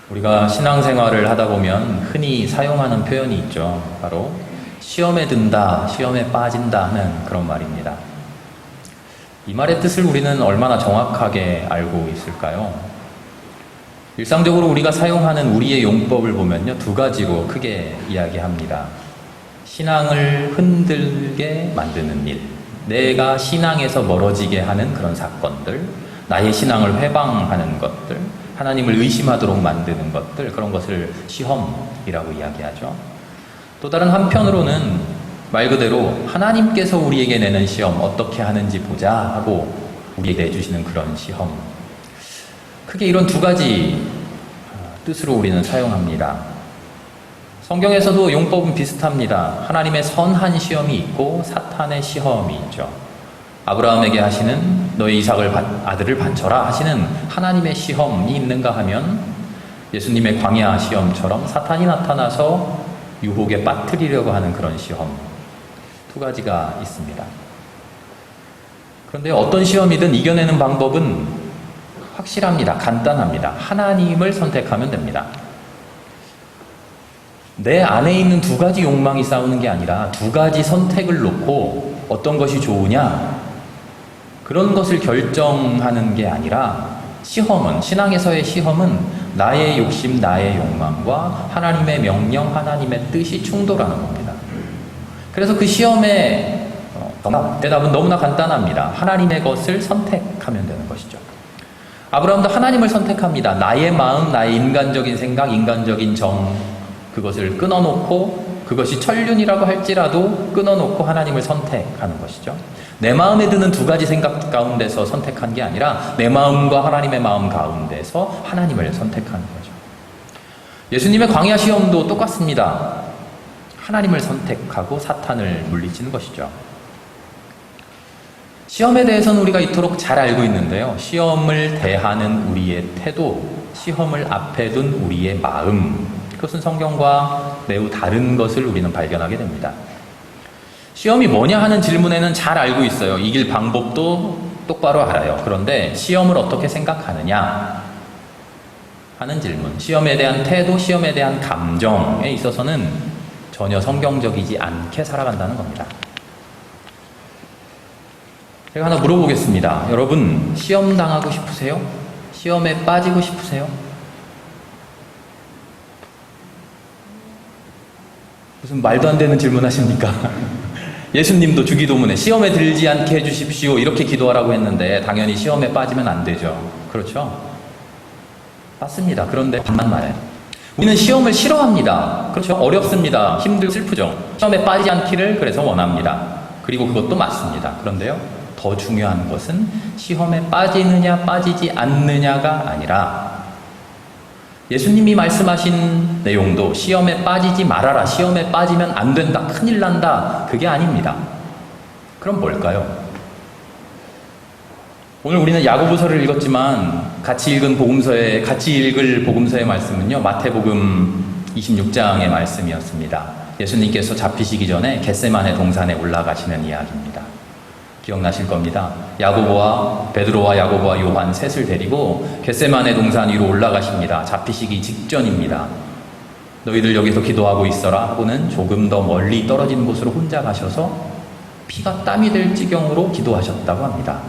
우리가 신앙생활을 하다 보면 흔히 사용하는 표현이 있죠. 바로 시험에 든다, 시험에 빠진다 하는 그런 말입니다. 이 말의 뜻을 우리는 얼마나 정확하게 알고 있을까요? 일상적으로 우리가 사용하는 우리의 용법을 보면요, 두 가지로 크게 이야기합니다. 신앙을 흔들게 만드는 일, 내가 신앙에서 멀어지게 하는 그런 사건들, 나의 신앙을 회방하는 것들, 하나님을 의심하도록 만드는 것들, 그런 것을 시험이라고 이야기하죠. 또 다른 한편으로는 말 그대로 하나님께서 우리에게 내는 시험, 어떻게 하는지 보자 하고 우리에게 내주시는 그런 시험. 크게 이런 두 가지 뜻으로 우리는 사용합니다. 성경에서도 용법은 비슷합니다. 하나님의 선한 시험이 있고 사탄의 시험이 있죠. 아브라함에게 하시는 너의 아들을 바쳐라 하시는 하나님의 시험이 있는가 하면 예수님의 광야 시험처럼 사탄이 나타나서 유혹에 빠뜨리려고 하는 그런 시험, 두 가지가 있습니다. 그런데 어떤 시험이든 이겨내는 방법은 확실합니다. 간단합니다. 하나님을 선택하면 됩니다. 내 안에 있는 두 가지 욕망이 싸우는 게 아니라 두 가지 선택을 놓고 어떤 것이 좋으냐, 그런 것을 결정하는 게 아니라 시험은, 신앙에서의 시험은 나의 욕심, 나의 욕망과 하나님의 명령, 하나님의 뜻이 충돌하는 겁니다. 그래서 그 시험의 대답은 너무나 간단합니다. 하나님의 것을 선택하면 되는 것이죠. 아브라함도 하나님을 선택합니다. 나의 마음, 나의 인간적인 생각, 인간적인 정, 그것을 끊어놓고 그것이 천륜이라고 할지라도 끊어놓고 하나님을 선택하는 것이죠. 내 마음에 드는 두 가지 생각 가운데서 선택한 게 아니라 내 마음과 하나님의 마음 가운데서 하나님을 선택하는 거죠. 예수님의 광야 시험도 똑같습니다. 하나님을 선택하고 사탄을 물리치는 것이죠. 시험에 대해서는 우리가 이토록 잘 알고 있는데요. 시험을 대하는 우리의 태도, 시험을 앞에 둔 우리의 마음, 그것은 성경과 매우 다른 것을 우리는 발견하게 됩니다. 시험이 뭐냐 하는 질문에는 잘 알고 있어요. 이길 방법도 똑바로 알아요. 그런데 시험을 어떻게 생각하느냐 하는 질문, 시험에 대한 태도, 시험에 대한 감정에 있어서는 전혀 성경적이지 않게 살아간다는 겁니다. 제가 하나 물어보겠습니다. 여러분, 시험 당하고 싶으세요? 시험에 빠지고 싶으세요? 무슨 말도 안 되는 질문 하십니까? 예수님도 주기도문에 시험에 들지 않게 해주십시오 이렇게 기도하라고 했는데 당연히 시험에 빠지면 안 되죠. 그렇죠? 맞습니다. 그런데 반만 말해요. 우리는 시험을 싫어합니다. 그렇죠? 어렵습니다. 힘들고 슬프죠. 시험에 빠지지 않기를 그래서 원합니다. 그리고 그것도 맞습니다. 그런데요, 더 중요한 것은 시험에 빠지느냐 빠지지 않느냐가 아니라 예수님이 말씀하신 내용도 시험에 빠지지 말아라, 시험에 빠지면 안 된다, 큰일 난다, 그게 아닙니다. 그럼 뭘까요? 오늘 우리는 야고보서를 읽었지만 같이 읽을 복음서의 말씀은요, 마태복음 26장의 말씀이었습니다. 예수님께서 잡히시기 전에 겟세마네 동산에 올라가시는 이야기입니다. 기억나실 겁니다. 베드로와 야고보와 요한 셋을 데리고 겟세마네 동산 위로 올라가십니다. 잡히시기 직전입니다. 너희들 여기서 기도하고 있어라 하고는 조금 더 멀리 떨어진 곳으로 혼자 가셔서 피가 땀이 될 지경으로 기도하셨다고 합니다.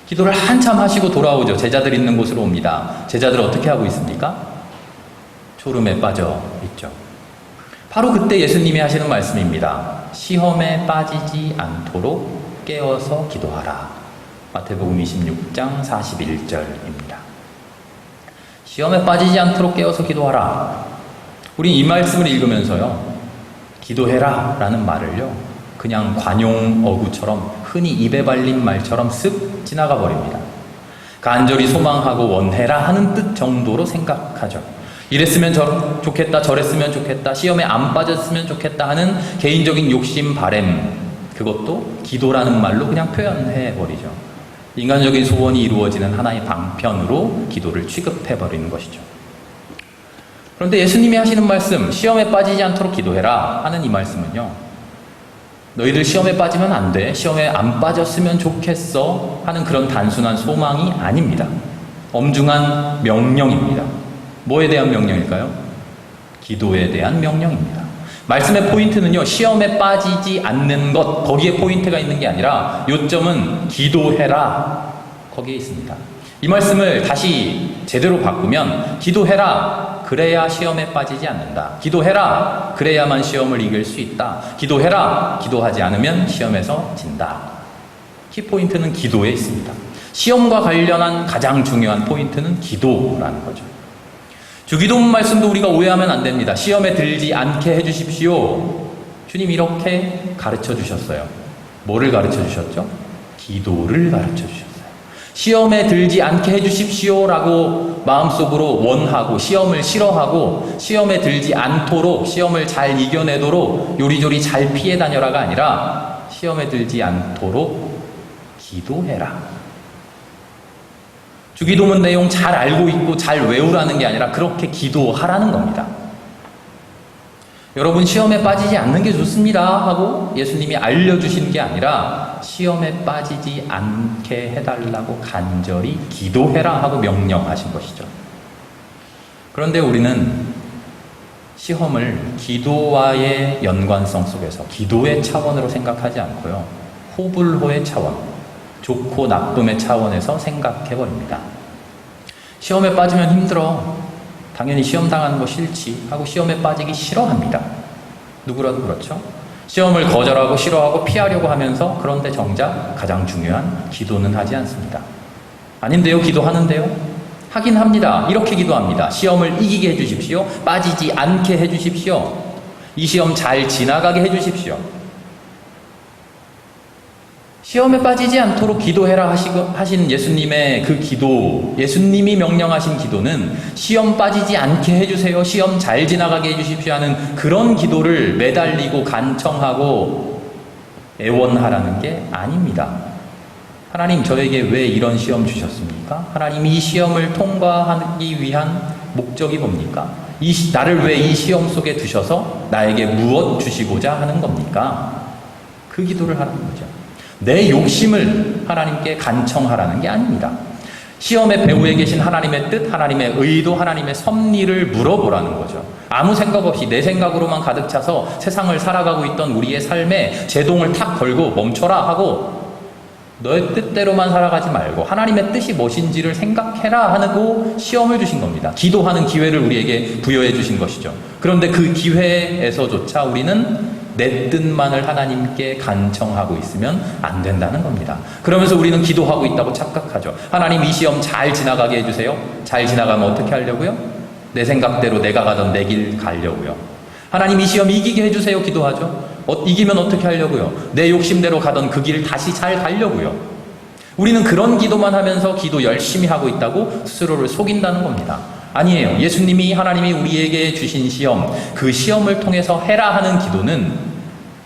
기도를 한참 하시고 돌아오죠. 제자들 있는 곳으로 옵니다. 제자들 어떻게 하고 있습니까? 졸음에 빠져 있죠. 바로 그때 예수님이 하시는 말씀입니다. 시험에 빠지지 않도록 깨어서 기도하라. 마태복음 26장 41절입니다. 시험에 빠지지 않도록 깨어서 기도하라. 우린 이 말씀을 읽으면서요, 기도해라 라는 말을요, 그냥 관용 어구처럼 흔히 입에 발린 말처럼 쓱 지나가 버립니다. 간절히 소망하고 원해라 하는 뜻 정도로 생각하죠. 이랬으면 좋겠다, 저랬으면 좋겠다, 시험에 안 빠졌으면 좋겠다 하는 개인적인 욕심, 바램, 그것도 기도라는 말로 그냥 표현해버리죠. 인간적인 소원이 이루어지는 하나의 방편으로 기도를 취급해버리는 것이죠. 그런데 예수님이 하시는 말씀, 시험에 빠지지 않도록 기도해라 하는 이 말씀은요, 너희들 시험에 빠지면 안 돼, 시험에 안 빠졌으면 좋겠어 하는 그런 단순한 소망이 아닙니다. 엄중한 명령입니다. 뭐에 대한 명령일까요? 기도에 대한 명령입니다. 말씀의 포인트는요, 시험에 빠지지 않는 것, 거기에 포인트가 있는 게 아니라 요점은 기도해라, 거기에 있습니다. 이 말씀을 다시 제대로 바꾸면 기도해라, 그래야 시험에 빠지지 않는다. 기도해라, 그래야만 시험을 이길 수 있다. 기도해라, 기도하지 않으면 시험에서 진다. 키포인트는 기도에 있습니다. 시험과 관련한 가장 중요한 포인트는 기도라는 거죠. 주기도문 말씀도 우리가 오해하면 안 됩니다. 시험에 들지 않게 해주십시오. 주님 이렇게 가르쳐 주셨어요. 뭐를 가르쳐 주셨죠? 기도를 가르쳐 주셨어요. 시험에 들지 않게 해주십시오라고 마음속으로 원하고 시험을 싫어하고 시험에 들지 않도록 시험을 잘 이겨내도록 요리조리 잘 피해 다녀라가 아니라 시험에 들지 않도록 기도해라. 주기도문 내용 잘 알고 있고 잘 외우라는 게 아니라 그렇게 기도하라는 겁니다. 여러분 시험에 빠지지 않는 게 좋습니다 하고 예수님이 알려주신 게 아니라 시험에 빠지지 않게 해달라고 간절히 기도해라 하고 명령하신 것이죠. 그런데 우리는 시험을 기도와의 연관성 속에서 기도의 차원으로 생각하지 않고요, 호불호의 차원, 좋고 나쁨의 차원에서 생각해버립니다. 시험에 빠지면 힘들어, 당연히 시험 당하는 거 싫지 하고 시험에 빠지기 싫어합니다. 누구라도 그렇죠? 시험을 거절하고 싫어하고 피하려고 하면서 그런데 정작 가장 중요한 기도는 하지 않습니다. 아닌데요? 기도하는데요? 하긴 합니다. 이렇게 기도합니다. 시험을 이기게 해주십시오. 빠지지 않게 해주십시오. 이 시험 잘 지나가게 해주십시오. 시험에 빠지지 않도록 기도해라 하신 예수님의 그 기도, 예수님이 명령하신 기도는 시험 빠지지 않게 해주세요, 시험 잘 지나가게 해주십시오 하는 그런 기도를 매달리고 간청하고 애원하라는 게 아닙니다. 하나님 저에게 왜 이런 시험 주셨습니까? 하나님 이 시험을 통과하기 위한 목적이 뭡니까? 나를 왜 이 시험 속에 두셔서 나에게 무엇 주시고자 하는 겁니까? 그 기도를 하라는 거죠. 내 욕심을 하나님께 간청하라는 게 아닙니다. 시험의 배후에 계신 하나님의 뜻, 하나님의 의도, 하나님의 섭리를 물어보라는 거죠. 아무 생각 없이 내 생각으로만 가득 차서 세상을 살아가고 있던 우리의 삶에 제동을 탁 걸고 멈춰라 하고 너의 뜻대로만 살아가지 말고 하나님의 뜻이 무엇인지를 생각해라 하고 시험을 주신 겁니다. 기도하는 기회를 우리에게 부여해 주신 것이죠. 그런데 그 기회에서조차 우리는 내 뜻만을 하나님께 간청하고 있으면 안 된다는 겁니다. 그러면서 우리는 기도하고 있다고 착각하죠. 하나님 이 시험 잘 지나가게 해주세요. 잘 지나가면 어떻게 하려고요? 내 생각대로 내가 가던 내 길 가려고요. 하나님 이 시험 이기게 해주세요. 기도하죠. 이기면 어떻게 하려고요? 내 욕심대로 가던 그 길을 다시 잘 가려고요. 우리는 그런 기도만 하면서 기도 열심히 하고 있다고 스스로를 속인다는 겁니다. 아니에요. 예수님이 하나님이 우리에게 주신 시험, 그 시험을 통해서 해라 하는 기도는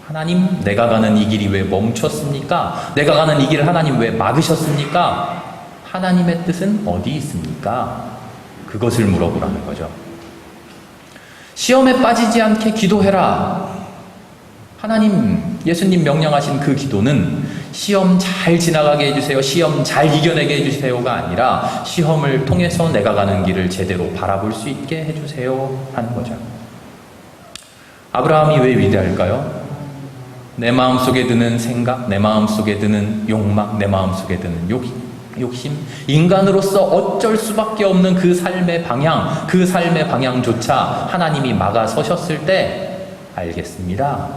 하나님 내가 가는 이 길이 왜 멈췄습니까? 내가 가는 이 길을 하나님 왜 막으셨습니까? 하나님의 뜻은 어디 있습니까? 그것을 물어보라는 거죠. 시험에 빠지지 않게 기도해라. 하나님, 예수님 명령하신 그 기도는 시험 잘 지나가게 해주세요, 시험 잘 이겨내게 해주세요가 아니라 시험을 통해서 내가 가는 길을 제대로 바라볼 수 있게 해주세요 하는 거죠. 아브라함이 왜 위대할까요? 내 마음속에 드는 생각, 내 마음속에 드는 욕망, 내 마음속에 드는 욕심, 인간으로서 어쩔 수밖에 없는 그 삶의 방향조차 하나님이 막아서셨을 때 알겠습니다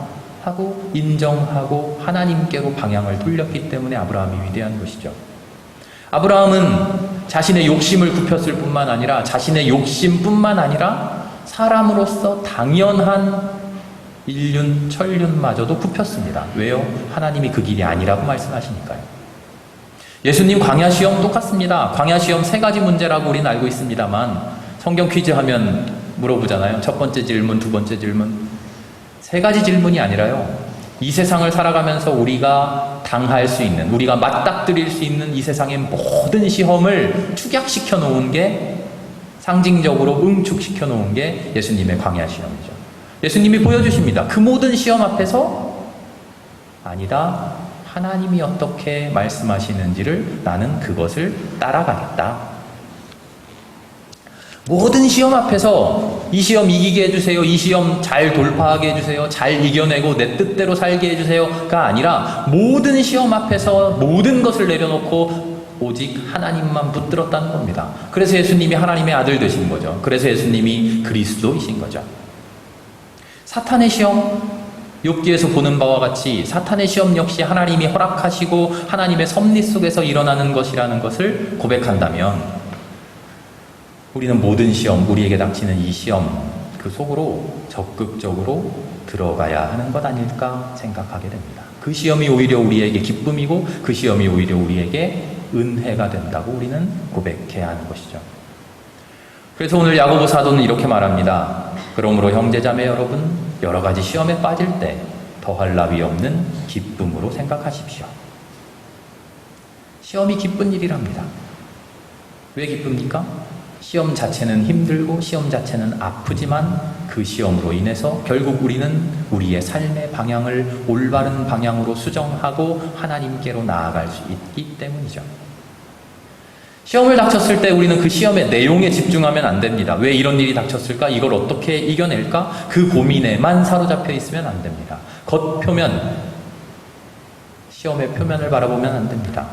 하고 인정하고 하나님께로 방향을 돌렸기 때문에 아브라함이 위대한 것이죠. 아브라함은 자신의 욕심을 굽혔을 뿐만 아니라 자신의 욕심뿐만 아니라 사람으로서 당연한 인륜, 천륜마저도 굽혔습니다. 왜요? 하나님이 그 길이 아니라고 말씀하시니까요. 예수님 광야시험 똑같습니다. 광야시험 3가지 문제라고 우리는 알고 있습니다만 성경 퀴즈 하면 물어보잖아요. 첫 번째 질문, 두 번째 질문. 3가지 질문이 아니라요, 이 세상을 살아가면서 우리가 당할 수 있는, 우리가 맞닥뜨릴 수 있는 이 세상의 모든 시험을 축약시켜 놓은 게, 상징적으로 응축시켜 놓은 게 예수님의 광야 시험이죠. 예수님이 보여주십니다. 그 모든 시험 앞에서 아니다, 하나님이 어떻게 말씀하시는지를 나는 그것을 따라가겠다. 모든 시험 앞에서 이 시험 이기게 해주세요. 이 시험 잘 돌파하게 해주세요. 잘 이겨내고 내 뜻대로 살게 해주세요가 아니라 모든 시험 앞에서 모든 것을 내려놓고 오직 하나님만 붙들었다는 겁니다. 그래서 예수님이 하나님의 아들 되신 거죠. 그래서 예수님이 그리스도이신 거죠. 사탄의 시험, 욥기에서 보는 바와 같이 사탄의 시험 역시 하나님이 허락하시고 하나님의 섭리 속에서 일어나는 것이라는 것을 고백한다면 우리는 모든 시험, 우리에게 닥치는 이 시험 그 속으로 적극적으로 들어가야 하는 것 아닐까 생각하게 됩니다. 그 시험이 오히려 우리에게 기쁨이고 그 시험이 오히려 우리에게 은혜가 된다고 우리는 고백해야 하는 것이죠. 그래서 오늘 야고보 사도는 이렇게 말합니다. 그러므로 형제자매 여러분, 여러 가지 시험에 빠질 때 더할 나위 없는 기쁨으로 생각하십시오. 시험이 기쁜 일이랍니다. 왜 기쁩니까? 시험 자체는 힘들고 시험 자체는 아프지만 그 시험으로 인해서 결국 우리는 우리의 삶의 방향을 올바른 방향으로 수정하고 하나님께로 나아갈 수 있기 때문이죠. 시험을 닥쳤을 때 우리는 그 시험의 내용에 집중하면 안 됩니다. 왜 이런 일이 닥쳤을까? 이걸 어떻게 이겨낼까? 그 고민에만 사로잡혀 있으면 안 됩니다. 겉표면, 시험의 표면을 바라보면 안 됩니다.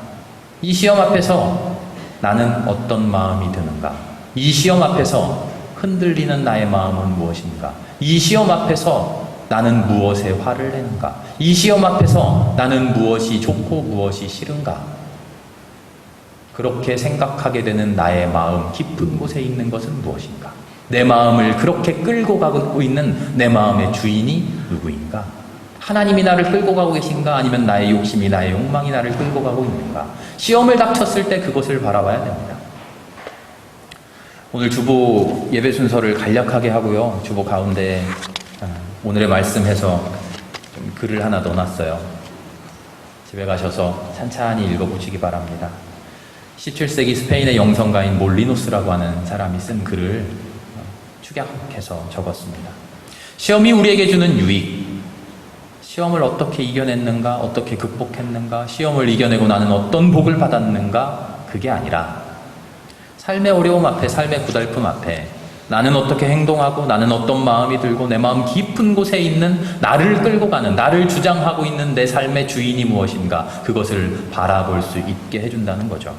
이 시험 앞에서 나는 어떤 마음이 드는가? 이 시험 앞에서 흔들리는 나의 마음은 무엇인가? 이 시험 앞에서 나는 무엇에 화를 내는가? 이 시험 앞에서 나는 무엇이 좋고 무엇이 싫은가? 그렇게 생각하게 되는 나의 마음 깊은 곳에 있는 것은 무엇인가? 내 마음을 그렇게 끌고 가고 있는 내 마음의 주인이 누구인가? 하나님이 나를 끌고 가고 계신가? 아니면 나의 욕심이 나의 욕망이 나를 끌고 가고 있는가? 시험을 닥쳤을 때 그것을 바라봐야 됩니다. 오늘 주보 예배 순서를 간략하게 하고요. 주보 가운데 오늘의 말씀해서 좀 글을 하나 넣어놨어요. 집에 가셔서 찬찬히 읽어보시기 바랍니다. 17세기 스페인의 영성가인 몰리노스라고 하는 사람이 쓴 글을 축약해서 적었습니다. 시험이 우리에게 주는 유익, 시험을 어떻게 이겨냈는가, 어떻게 극복했는가, 시험을 이겨내고 나는 어떤 복을 받았는가, 그게 아니라 삶의 어려움 앞에, 삶의 고달픔 앞에 나는 어떻게 행동하고 나는 어떤 마음이 들고 내 마음 깊은 곳에 있는 나를 끌고 가는, 나를 주장하고 있는 내 삶의 주인이 무엇인가, 그것을 바라볼 수 있게 해준다는 거죠.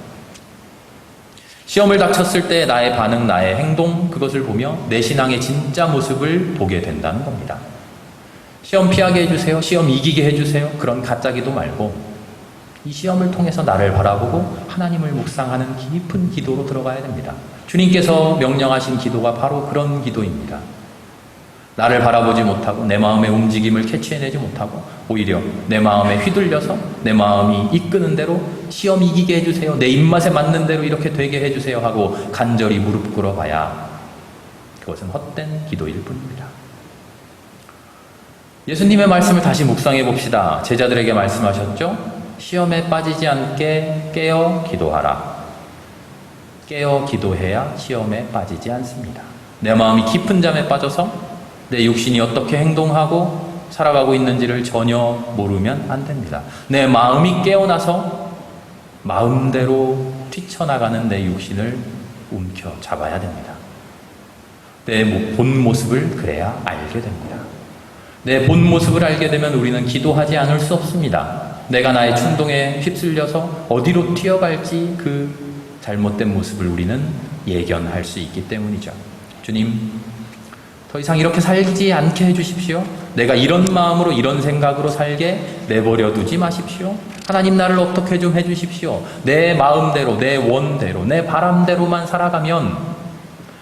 시험을 닥쳤을 때 나의 반응, 나의 행동, 그것을 보며 내 신앙의 진짜 모습을 보게 된다는 겁니다. 시험 피하게 해주세요. 시험 이기게 해주세요. 그런 가짜 기도 말고 이 시험을 통해서 나를 바라보고 하나님을 묵상하는 깊은 기도로 들어가야 됩니다. 주님께서 명령하신 기도가 바로 그런 기도입니다. 나를 바라보지 못하고 내 마음의 움직임을 캐치해내지 못하고 오히려 내 마음에 휘둘려서 내 마음이 이끄는 대로 시험 이기게 해주세요. 내 입맛에 맞는 대로 이렇게 되게 해주세요 하고 간절히 무릎 꿇어봐야 그것은 헛된 기도일 뿐입니다. 예수님의 말씀을 다시 묵상해 봅시다. 제자들에게 말씀하셨죠? 시험에 빠지지 않게 깨어 기도하라. 깨어 기도해야 시험에 빠지지 않습니다. 내 마음이 깊은 잠에 빠져서 내 육신이 어떻게 행동하고 살아가고 있는지를 전혀 모르면 안 됩니다. 내 마음이 깨어나서 마음대로 뛰쳐나가는 내 육신을 움켜잡아야 됩니다. 내 본 모습을 그래야 알게 됩니다. 내 본 모습을 알게 되면 우리는 기도하지 않을 수 없습니다. 내가 나의 충동에 휩쓸려서 어디로 뛰어갈지 그 잘못된 모습을 우리는 예견할 수 있기 때문이죠. 주님, 더 이상 이렇게 살지 않게 해주십시오. 내가 이런 마음으로 이런 생각으로 살게 내버려 두지 마십시오. 하나님 나를 어떻게 좀 해주십시오. 내 마음대로, 내 원대로, 내 바람대로만 살아가면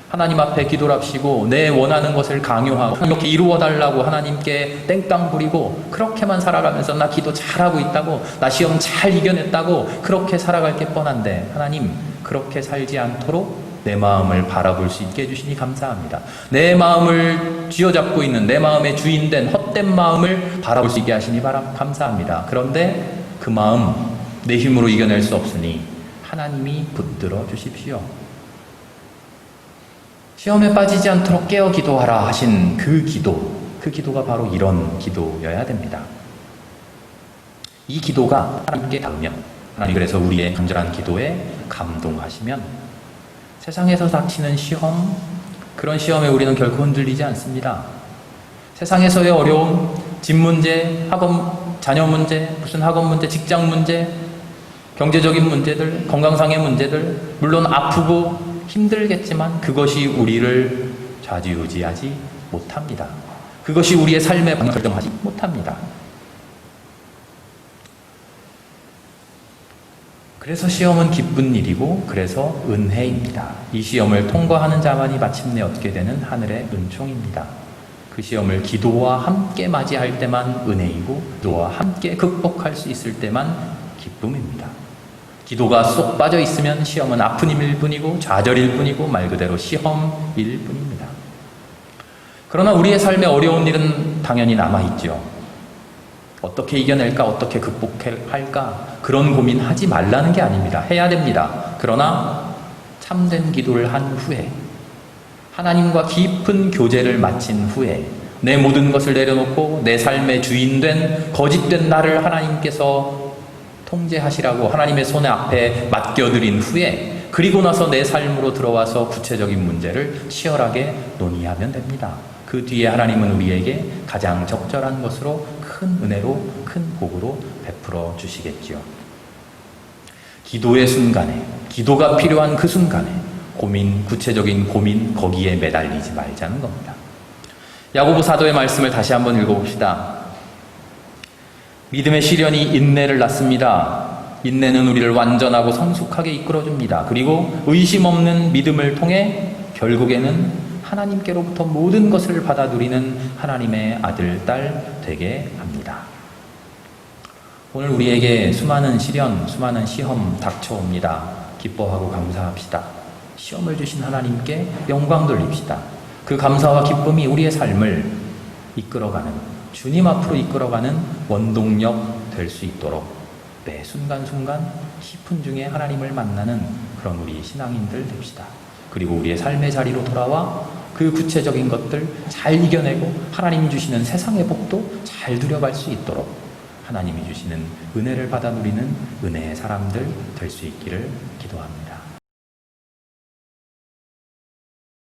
하나님 앞에 기도를 합시고 내 원하는 것을 강요하고 이렇게 이루어달라고 하나님께 땡깡 부리고 그렇게만 살아가면서 나 기도 잘하고 있다고, 나 시험 잘 이겨냈다고 그렇게 살아갈 게 뻔한데 하나님 그렇게 살지 않도록 내 마음을 바라볼 수 있게 해주시니 감사합니다. 내 마음을 쥐어잡고 있는 내 마음의 주인된 헛된 마음을 바라볼 수 있게 하시니 감사합니다. 그런데 그 마음 내 힘으로 이겨낼 수 없으니 하나님이 붙들어 주십시오. 시험에 빠지지 않도록 깨어 기도하라 하신 그 기도가 바로 이런 기도여야 됩니다. 이 기도가 하나님께 닿으면, 하나님 그래서 우리의 간절한 기도에 감동하시면 세상에서 닥치는 시험, 그런 시험에 우리는 결코 흔들리지 않습니다. 세상에서의 어려움, 집 문제, 학원, 자녀 문제, 무슨 학원 문제, 직장 문제, 경제적인 문제들, 건강상의 문제들, 물론 아프고 힘들겠지만 그것이 우리를 좌지우지하지 못합니다. 그것이 우리의 삶의 방향을 결정하지 못합니다. 그래서 시험은 기쁜 일이고 그래서 은혜입니다. 이 시험을 통과하는 자만이 마침내 얻게 되는 하늘의 은총입니다. 그 시험을 기도와 함께 맞이할 때만 은혜이고 기도와 함께 극복할 수 있을 때만 기쁨입니다. 기도가 쏙 빠져 있으면 시험은 아픈 힘일 뿐이고 좌절일 뿐이고 말 그대로 시험일 뿐입니다. 그러나 우리의 삶에 어려운 일은 당연히 남아있죠. 어떻게 이겨낼까? 어떻게 극복할까? 그런 고민하지 말라는 게 아닙니다. 해야 됩니다. 그러나 참된 기도를 한 후에 하나님과 깊은 교제를 마친 후에 내 모든 것을 내려놓고 내 삶의 주인된 거짓된 나를 하나님께서 통제하시라고 하나님의 손 앞에 맡겨드린 후에 그리고 나서 내 삶으로 들어와서 구체적인 문제를 치열하게 논의하면 됩니다. 그 뒤에 하나님은 우리에게 가장 적절한 것으로 큰 은혜로 큰 복으로 베풀어 주시겠지요. 기도의 순간에, 기도가 필요한 그 순간에 고민, 구체적인 고민 거기에 매달리지 말자는 겁니다. 야고보 사도의 말씀을 다시 한번 읽어봅시다. 믿음의 시련이 인내를 낳습니다. 인내는 우리를 완전하고 성숙하게 이끌어줍니다. 그리고 의심 없는 믿음을 통해 결국에는 하나님께로부터 모든 것을 받아 누리는 하나님의 아들, 딸 되게 합니다. 오늘 우리에게 수많은 시련, 수많은 시험 닥쳐옵니다. 기뻐하고 감사합시다. 시험을 주신 하나님께 영광 돌립시다. 그 감사와 기쁨이 우리의 삶을 이끌어가는, 주님 앞으로 이끌어가는 원동력 될 수 있도록 매 순간순간 10분 중에 하나님을 만나는 그런 우리 신앙인들 됩시다. 그리고 우리의 삶의 자리로 돌아와 그 구체적인 것들 잘 이겨내고 하나님이 주시는 세상의 복도 잘 누려갈 수 있도록 하나님이 주시는 은혜를 받아 누리는 은혜의 사람들 될 수 있기를 기도합니다.